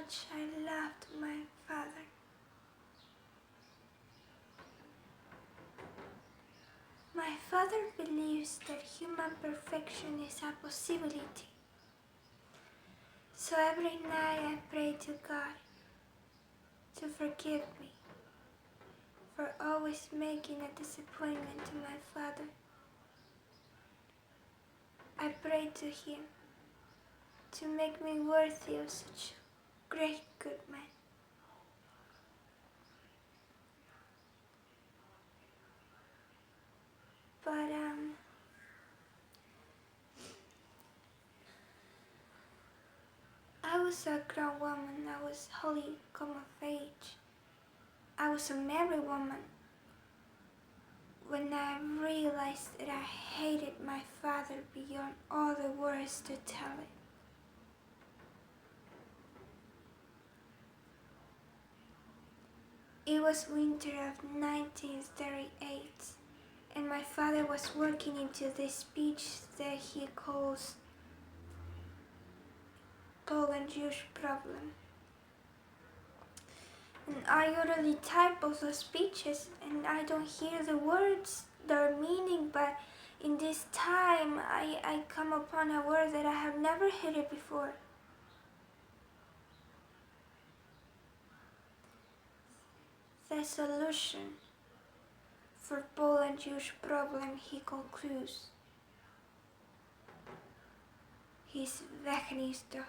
much I loved my father. My father believes that human perfection is a possibility. So every night I pray to God to forgive me for always making a disappointment to my father. I pray to him to make me worthy of such a great good man. But I was a grown woman. I was wholly come of age. I was a married woman when I realized that I hated my father beyond all the words to tell it. It was winter of 1938, and my father was working into this speech that he calls Poland-Jewish problem. And I usually type of those speeches and I don't hear the words, their meaning, but in this time I come upon a word that I have never heard it before. The solution for Poland-Jewish problem, he concludes, is wegnieuwsdag.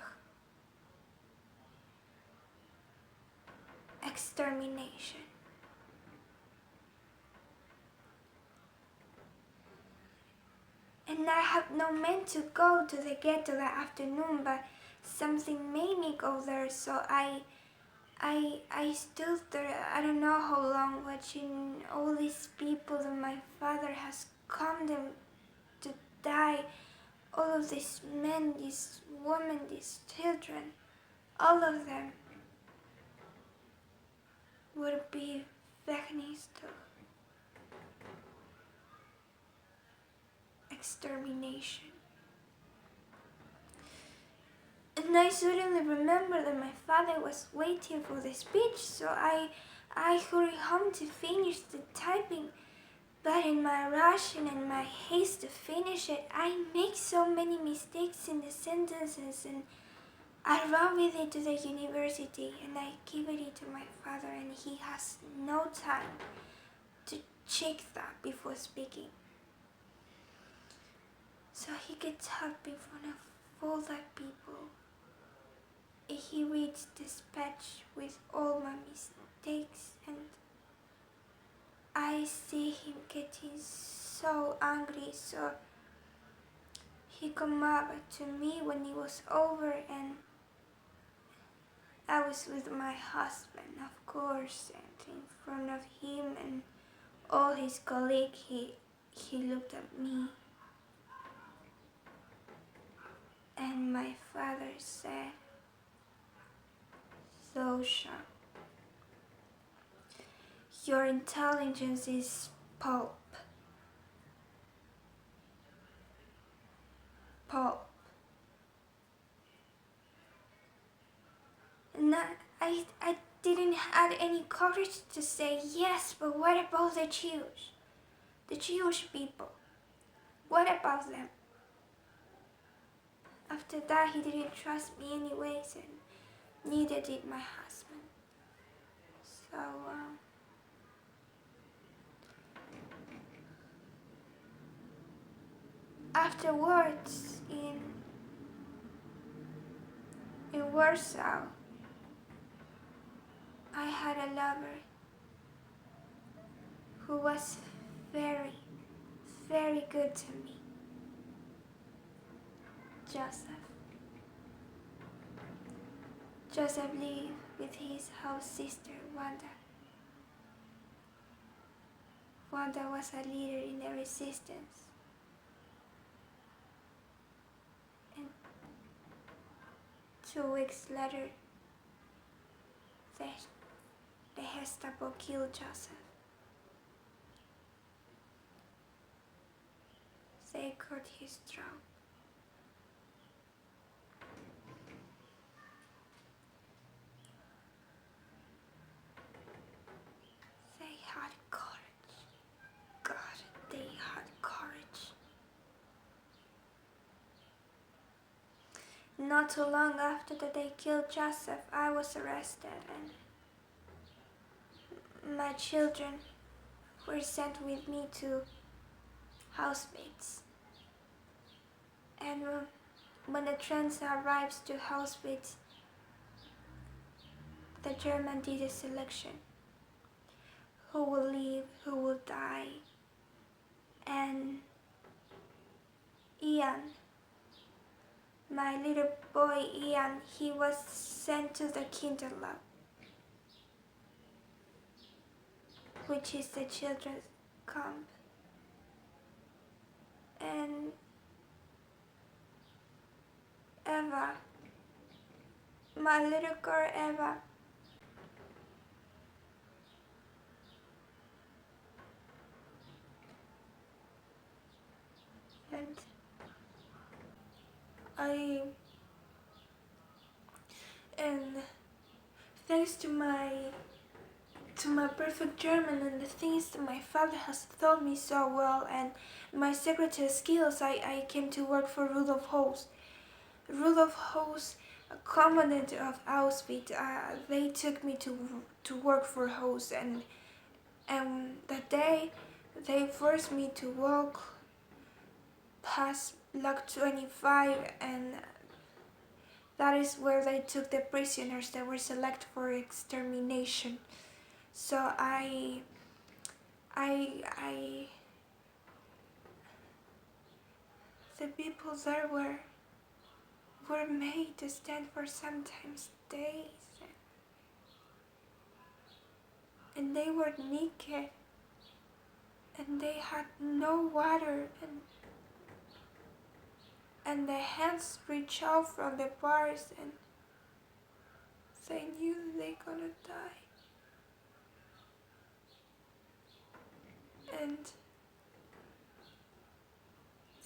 Extermination. And I had no meant to go to the ghetto that afternoon, but something made me go there, so I stood there, I don't know how long, watching all these people that my father has condemned to die. All of these men, these women, these children, all of them would be wegnieuwsdag. Extermination. And I suddenly remembered that my father was waiting for the speech, so I hurried home to finish the typing. But in my rush and in my haste to finish it, I make so many mistakes in the sentences, and I run with it to the university and I give it to my father, and he has no time to check that before speaking. So he gets up in front of all that people. He reads the speech with all my mistakes, and I see him getting so angry, so he come up to me when it was over, and I was with my husband, of course, and in front of him and all his colleagues, he looked at me. And my father said, "Zosha, your intelligence is pulp. Pulp." And I didn't have any courage to say yes, but what about the Jews? The Jewish people? What about them? After that, he didn't trust me anyways, and neither did my husband. So, afterwards, in Warsaw, I had a lover who was very, very good to me. Joseph lived with his house sister, Wanda. Wanda was a leader in the resistance. And 2 weeks later, the Gestapo killed Joseph. They cut his throat. not too long after that they killed Joseph, I was arrested and my children were sent with me to housemates. And when the transfer arrives to housemates, the German did a selection. Who will live, who will die. And Ian, my little boy Ian, he was sent to the kinderlab, which is the children's camp. And Eva, my little girl Eva, and and thanks to my perfect German and the things that my father has taught me so well and my secretary skills, I came to work for Rudolf Host. Rudolf Host, a commandant of Auschwitz, they took me to work for Host, and that day they forced me to walk past Block 25, and that is where they took the prisoners that were selected for extermination. So the people there were made to stand for sometimes days, and they were naked, and they had no water, and their hands reached out from the bars, and they knew they gonna die. And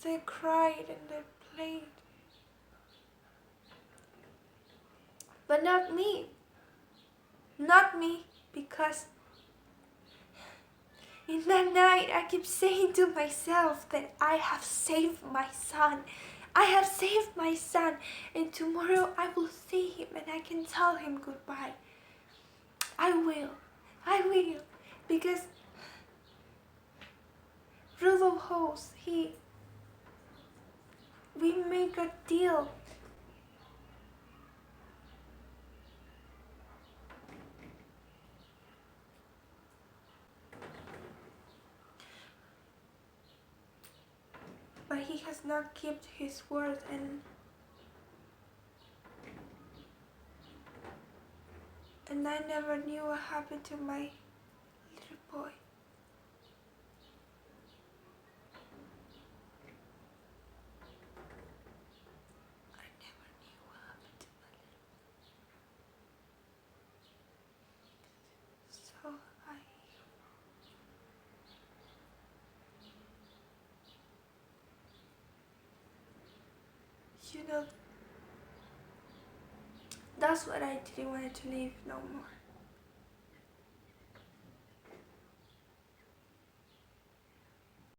they cried and they played. But not me. Not me, because in that night I kept saying to myself that I have saved my son. I have saved my son, and tomorrow I will see him and I can tell him goodbye. I will, because Rudolf Host, we make a deal. But he has not kept his word, and I never knew what happened to my little boy. I never knew what happened to my little. So that's what I didn't want to live no more.